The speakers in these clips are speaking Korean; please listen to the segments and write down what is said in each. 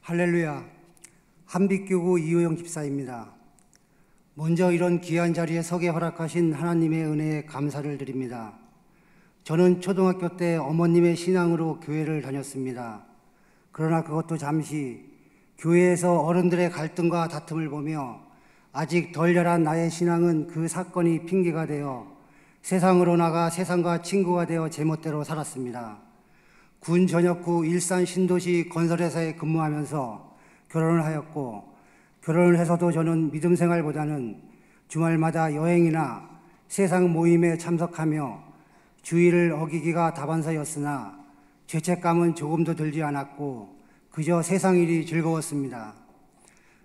할렐루야. 한빛교구 이호영 집사입니다. 먼저 이런 귀한 자리에 서게 허락하신 하나님의 은혜에 감사를 드립니다. 저는 초등학교 때 어머님의 신앙으로 교회를 다녔습니다. 그러나 그것도 잠시 교회에서 어른들의 갈등과 다툼을 보며 아직 덜 자란 나의 신앙은 그 사건이 핑계가 되어 세상으로 나가 세상과 친구가 되어 제멋대로 살았습니다. 군 전역구 일산 신도시 건설회사에 근무하면서 결혼을 하였고, 결혼을 해서도 저는 믿음 생활보다는 주말마다 여행이나 세상 모임에 참석하며 주의를 어기기가 다반사였으나 죄책감은 조금도 들지 않았고 그저 세상 일이 즐거웠습니다.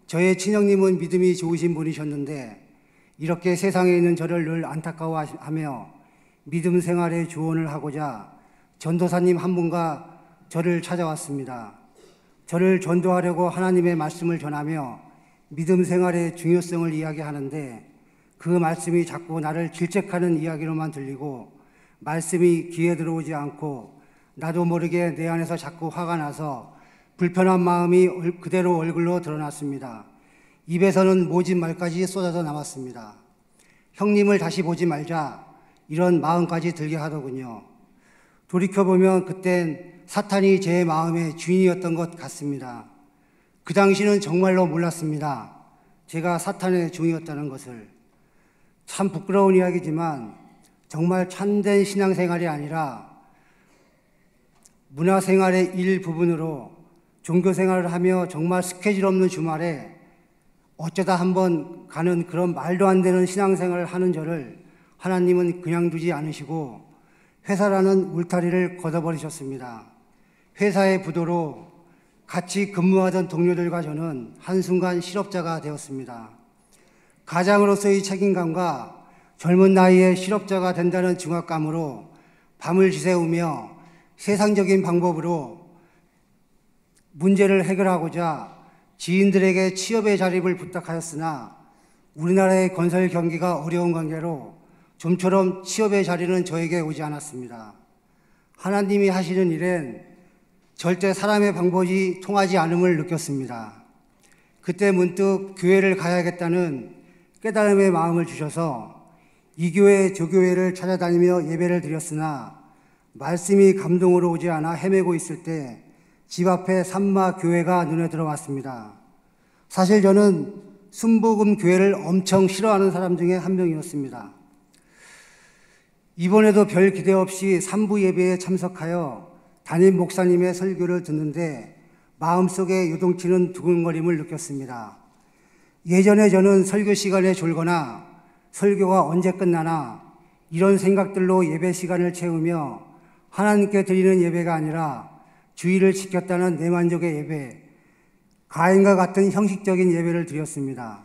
저의 친형님은 믿음이 좋으신 분이셨는데 이렇게 세상에 있는 저를 늘 안타까워하며 믿음 생활에 조언을 하고자 전도사님 한 분과 저를 찾아왔습니다. 저를 전도하려고 하나님의 말씀을 전하며 믿음 생활의 중요성을 이야기하는데 그 말씀이 자꾸 나를 질책하는 이야기로만 들리고 말씀이 귀에 들어오지 않고 나도 모르게 내 안에서 자꾸 화가 나서 불편한 마음이 그대로 얼굴로 드러났습니다. 입에서는 모진 말까지 쏟아져 나왔습니다. 형님을 다시 보지 말자, 이런 마음까지 들게 하더군요. 돌이켜보면 그땐 사탄이 제 마음의 주인이었던 것 같습니다. 그 당시는 정말로 몰랐습니다. 제가 사탄의 종이었다는 것을. 참 부끄러운 이야기지만 정말 참된 신앙생활이 아니라 문화생활의 일부분으로 종교생활을 하며 정말 스케줄 없는 주말에 어쩌다 한번 가는 그런 말도 안 되는 신앙생활을 하는 저를 하나님은 그냥 두지 않으시고 회사라는 울타리를 걷어버리셨습니다. 회사의 부도로 같이 근무하던 동료들과 저는 한순간 실업자가 되었습니다. 가장으로서의 책임감과 젊은 나이에 실업자가 된다는 중압감으로 밤을 지새우며 세상적인 방법으로 문제를 해결하고자 지인들에게 취업의 자립을 부탁하였으나 우리나라의 건설 경기가 어려운 관계로 좀처럼 취업의 자리는 저에게 오지 않았습니다. 하나님이 하시는 일엔 절대 사람의 방법이 통하지 않음을 느꼈습니다. 그때 문득 교회를 가야겠다는 깨달음의 마음을 주셔서 이 교회 저 교회를 찾아다니며 예배를 드렸으나 말씀이 감동으로 오지 않아 헤매고 있을 때 집 앞에 산마 교회가 눈에 들어왔습니다. 사실 저는 순복음 교회를 엄청 싫어하는 사람 중에 한 명이었습니다. 이번에도 별 기대 없이 3부 예배에 참석하여 담임 목사님의 설교를 듣는데 마음속에 요동치는 두근거림을 느꼈습니다. 예전에 저는 설교 시간에 졸거나 설교가 언제 끝나나 이런 생각들로 예배 시간을 채우며 하나님께 드리는 예배가 아니라 주의를 지켰다는 내만족의 예배, 가인과 같은 형식적인 예배를 드렸습니다.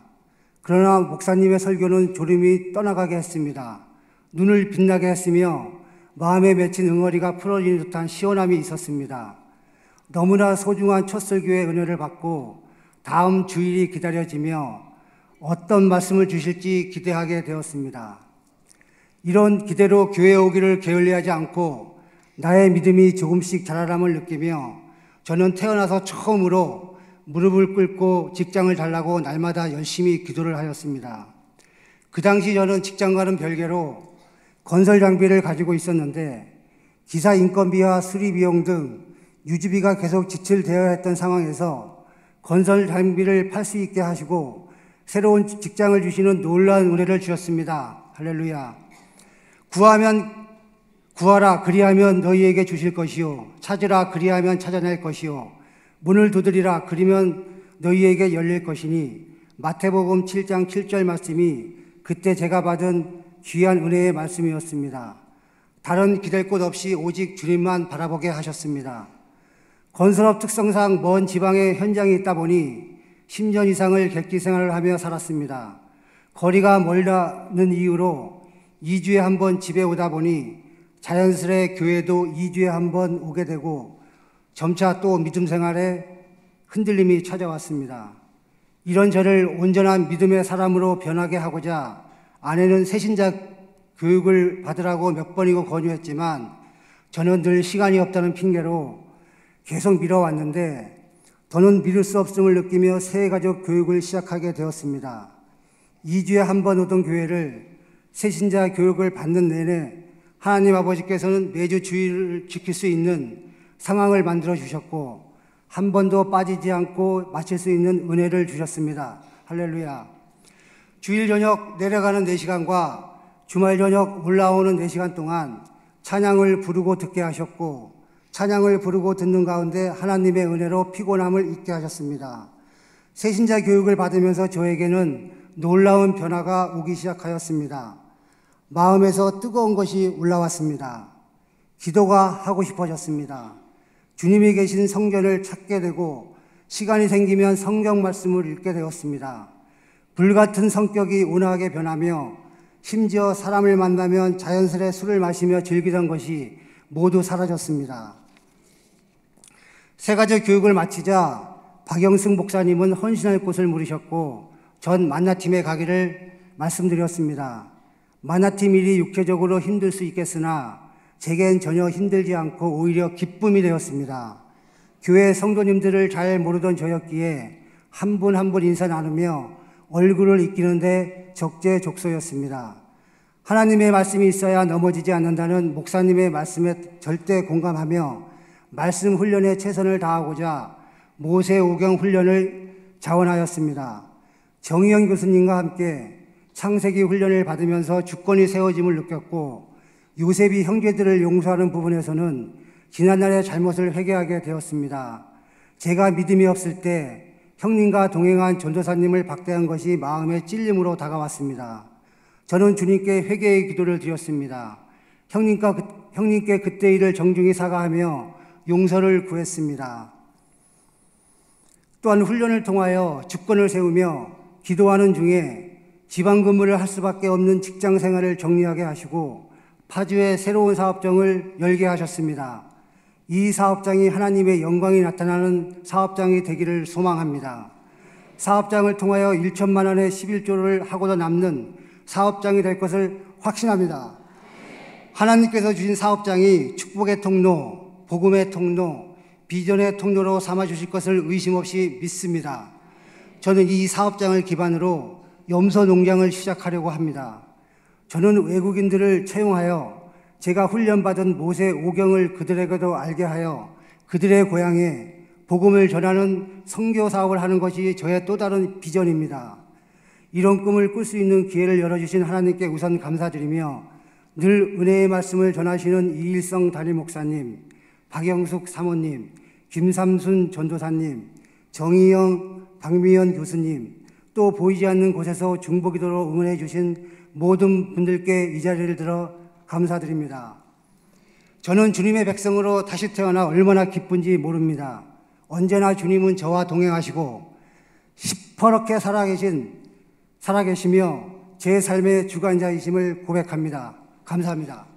그러나 목사님의 설교는 졸음이 떠나가게 했습니다. 눈을 빛나게 했으며 마음에 맺힌 응어리가 풀어지는 듯한 시원함이 있었습니다. 너무나 소중한 첫 설교의 은혜를 받고 다음 주일이 기다려지며 어떤 말씀을 주실지 기대하게 되었습니다. 이런 기대로 교회에 오기를 게을리하지 않고 나의 믿음이 조금씩 자라남을 느끼며 저는 태어나서 처음으로 무릎을 꿇고 직장을 달라고 날마다 열심히 기도를 하였습니다. 그 당시 저는 직장과는 별개로 건설 장비를 가지고 있었는데 기사 인건비와 수리 비용 등 유지비가 계속 지출되어야 했던 상황에서 건설 장비를 팔 수 있게 하시고 새로운 직장을 주시는 놀라운 은혜를 주셨습니다. 할렐루야. 구하라 그리하면 너희에게 주실 것이요 찾으라 그리하면 찾아낼 것이요 문을 두드리라 그리면 너희에게 열릴 것이니 마태복음 7장 7절 말씀이 그때 제가 받은 귀한 은혜의 말씀이었습니다. 다른 기댈 곳 없이 오직 주님만 바라보게 하셨습니다. 건설업 특성상 먼 지방에 현장이 있다 보니 10년 이상을 객기 생활을 하며 살았습니다. 거리가 멀다는 이유로 2주에 한 번 집에 오다 보니 자연스레 교회도 2주에 한 번 오게 되고 점차 또 믿음 생활에 흔들림이 찾아왔습니다. 이런 저를 온전한 믿음의 사람으로 변하게 하고자 아내는 새신자 교육을 받으라고 몇 번이고 권유했지만 저는 늘 시간이 없다는 핑계로 계속 미뤄왔는데 더는 믿을 수 없음을 느끼며 새가족 교육을 시작하게 되었습니다. 2주에 한 번 오던 교회를 새신자 교육을 받는 내내 하나님 아버지께서는 매주 주일을 지킬 수 있는 상황을 만들어 주셨고 한 번도 빠지지 않고 마칠 수 있는 은혜를 주셨습니다. 할렐루야. 주일 저녁 내려가는 4시간과 주말 저녁 올라오는 4시간 동안 찬양을 부르고 듣게 하셨고 찬양을 부르고 듣는 가운데 하나님의 은혜로 피곤함을 잊게 하셨습니다. 새신자 교육을 받으면서 저에게는 놀라운 변화가 오기 시작하였습니다. 마음에서 뜨거운 것이 올라왔습니다. 기도가 하고 싶어졌습니다. 주님이 계신 성전을 찾게 되고 시간이 생기면 성경 말씀을 읽게 되었습니다. 불같은 성격이 온화하게 변하며 심지어 사람을 만나면 자연스레 술을 마시며 즐기던 것이 모두 사라졌습니다. 새가족 교육을 마치자 박영승 목사님은 헌신할 곳을 물으셨고 전 만나팀에 가기를 말씀드렸습니다. 만나팀 일이 육체적으로 힘들 수 있겠으나 제겐 전혀 힘들지 않고 오히려 기쁨이 되었습니다. 교회 성도님들을 잘 모르던 저였기에 한 분 한 분 인사 나누며 얼굴을 익히는데 적재적소였습니다. 하나님의 말씀이 있어야 넘어지지 않는다는 목사님의 말씀에 절대 공감하며 말씀 훈련에 최선을 다하고자 모세 오경 훈련을 자원하였습니다. 정의영 교수님과 함께 창세기 훈련을 받으면서 주권이 세워짐을 느꼈고 요셉이 형제들을 용서하는 부분에서는 지난날의 잘못을 회개하게 되었습니다. 제가 믿음이 없을 때 형님과 동행한 전도사님을 박대한 것이 마음의 찔림으로 다가왔습니다. 저는 주님께 회개의 기도를 드렸습니다. 형님께 그때 일을 정중히 사과하며 용서를 구했습니다. 또한 훈련을 통하여 주권을 세우며 기도하는 중에 지방 근무를 할 수밖에 없는 직장 생활을 정리하게 하시고 파주에 새로운 사업장을 열게 하셨습니다. 이 사업장이 하나님의 영광이 나타나는 사업장이 되기를 소망합니다. 사업장을 통하여 1천만 원의 11조를 하고도 남는 사업장이 될 것을 확신합니다. 하나님께서 주신 사업장이 축복의 통로, 복음의 통로, 비전의 통로로 삼아주실 것을 의심 없이 믿습니다. 저는 이 사업장을 기반으로 염소 농장을 시작하려고 합니다. 저는 외국인들을 채용하여 제가 훈련받은 모세 오경을 그들에게도 알게 하여 그들의 고향에 복음을 전하는 선교 사업을 하는 것이 저의 또 다른 비전입니다. 이런 꿈을 꿀 수 있는 기회를 열어주신 하나님께 우선 감사드리며 늘 은혜의 말씀을 전하시는 이일성 담임 목사님, 박영숙 사모님, 김삼순 전도사님, 정희영, 박미연 교수님, 또 보이지 않는 곳에서 중보기도로 응원해 주신 모든 분들께 이 자리를 들어 감사드립니다. 저는 주님의 백성으로 다시 태어나 얼마나 기쁜지 모릅니다. 언제나 주님은 저와 동행하시고 시퍼렇게 살아계시며 제 삶의 주관자이심을 고백합니다. 감사합니다.